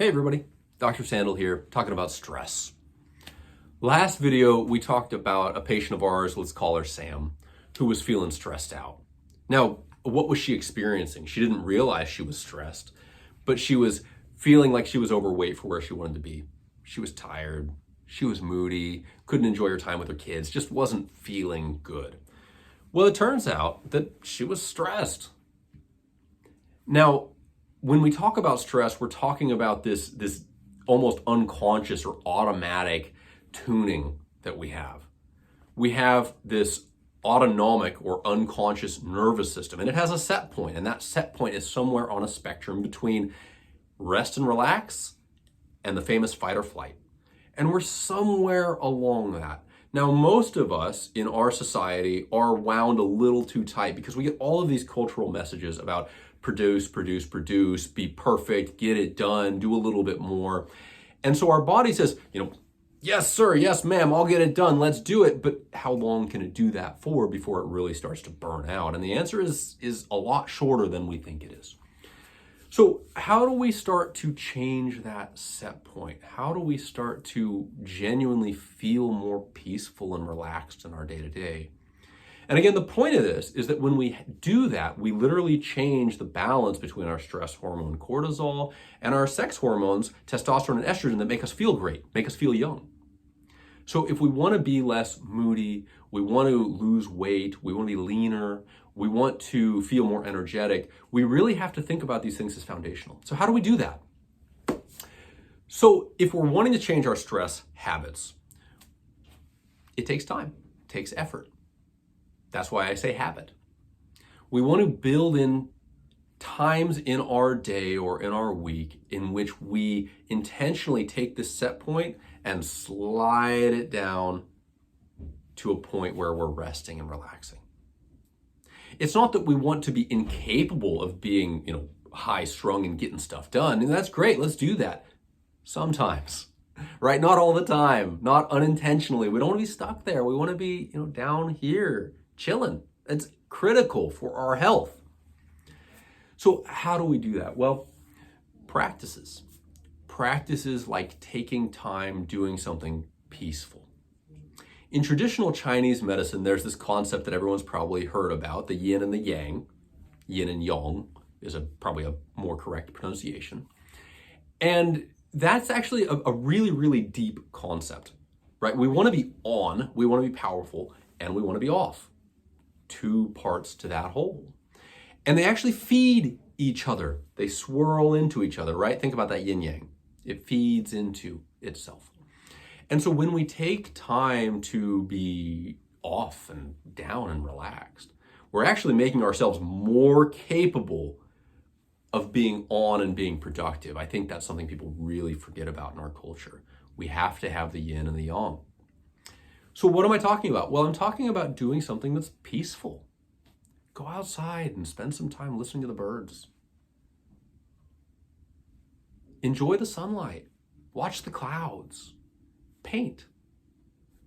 Hey everybody, Dr. Sandal here, talking about stress. Last video, we talked about a patient of ours, let's call her Sam, who was feeling stressed out. Now, what was she experiencing? She didn't realize she was stressed, but she was feeling like she was overweight for where she wanted to be. She was tired, she was moody, couldn't enjoy her time with her kids, just wasn't feeling good. Well, it turns out that she was stressed. Now, when we talk about stress, we're talking about this almost unconscious or automatic tuning that we have. We have this autonomic or unconscious nervous system, and it has a set point, and that set point is somewhere on a spectrum between rest and relax and the famous fight or flight. And we're somewhere along that. Now, most of us in our society are wound a little too tight because we get all of these cultural messages about produce, be perfect, get it done, do a little bit more. And so our body says, yes, sir, yes, ma'am, I'll get it done, let's do it. But how long can it do that for before it really starts to burn out? And the answer is a lot shorter than we think it is. So how do we start to change that set point? How do we start to genuinely feel more peaceful and relaxed in our day-to-day? And again, the point of this is that when we do that, we literally change the balance between our stress hormone cortisol and our sex hormones, testosterone and estrogen, that make us feel great, make us feel young. So if we want to be less moody, we want to lose weight, we want to be leaner, we want to feel more energetic, we really have to think about these things as foundational. So how do we do that? So if we're wanting to change our stress habits, it takes time, it takes effort. That's why I say habit. We want to build in times in our day or in our week in which we intentionally take this set point and slide it down to a point where we're resting and relaxing. It's not that we want to be incapable of being, high strung and getting stuff done. And that's great. Let's do that. Sometimes, right? Not all the time, not unintentionally. We don't want to be stuck there. We want to be, down here, chilling. It's critical for our health. So how do we do that? Well, practices. Practices like taking time doing something peaceful. In traditional Chinese medicine, there's this concept that everyone's probably heard about, the yin and the yang. Yin and yang is probably a more correct pronunciation. And that's actually a really, really deep concept, right? We want to be on, we want to be powerful, and we want to be off. Two parts to that whole. And they actually feed each other. They swirl into each other, right? Think about that yin yang. It feeds into itself. And so when we take time to be off and down and relaxed, we're actually making ourselves more capable of being on and being productive. I think that's something people really forget about in our culture. We have to have the yin and the yang. So what am I talking about? Well, I'm talking about doing something that's peaceful. Go outside and spend some time listening to the birds. Enjoy the sunlight. Watch the clouds. Paint.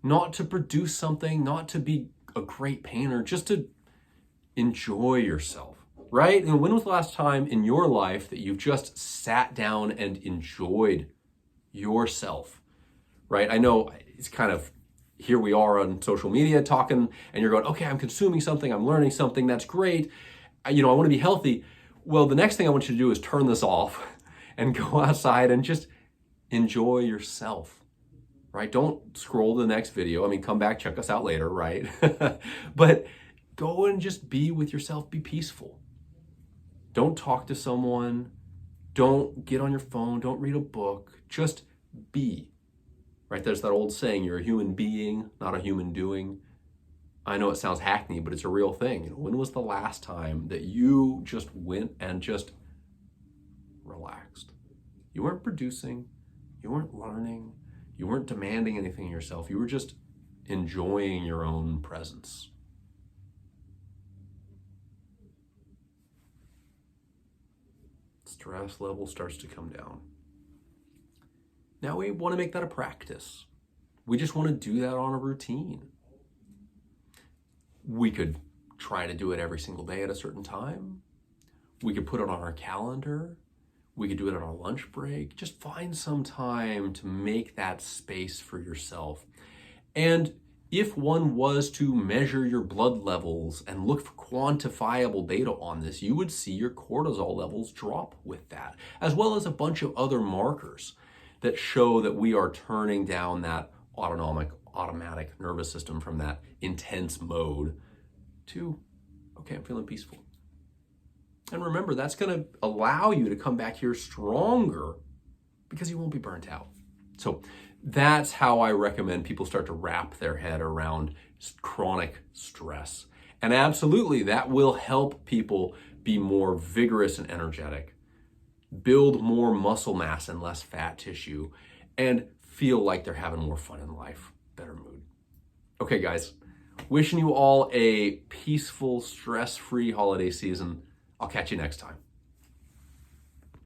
Not to produce something, not to be a great painter, just to enjoy yourself, right? And when was the last time in your life that you've just sat down and enjoyed yourself, right? I know it's kind of, here we are on social media talking, and you're going, okay, I'm consuming something, I'm learning something, that's great. I want to be healthy. Well, the next thing I want you to do is turn this off and go outside and just enjoy yourself, right? Don't scroll to the next video. Come back, check us out later, right? But go and just be with yourself, be peaceful. Don't talk to someone. Don't get on your phone. Don't read a book. Just be. Right, there's that old saying, you're a human being, not a human doing. I know it sounds hackney, but it's a real thing. When was the last time that you just went and just relaxed? You weren't producing, you weren't learning, you weren't demanding anything of yourself. You were just enjoying your own presence. Stress level starts to come down. Now we want to make that a practice. We just want to do that on a routine. We could try to do it every single day at a certain time. We could put it on our calendar. We could do it on our lunch break. Just find some time to make that space for yourself. And if one was to measure your blood levels and look for quantifiable data on this, you would see your cortisol levels drop with that, as well as a bunch of other markers that show that we are turning down that automatic nervous system from that intense mode to, okay, I'm feeling peaceful. And remember, that's going to allow you to come back here stronger because you won't be burnt out. So that's how I recommend people start to wrap their head around chronic stress. And absolutely, that will help people be more vigorous and energetic, build more muscle mass and less fat tissue, and feel like they're having more fun in life, better mood. Okay, guys, wishing you all a peaceful, stress-free holiday season. I'll catch you next time.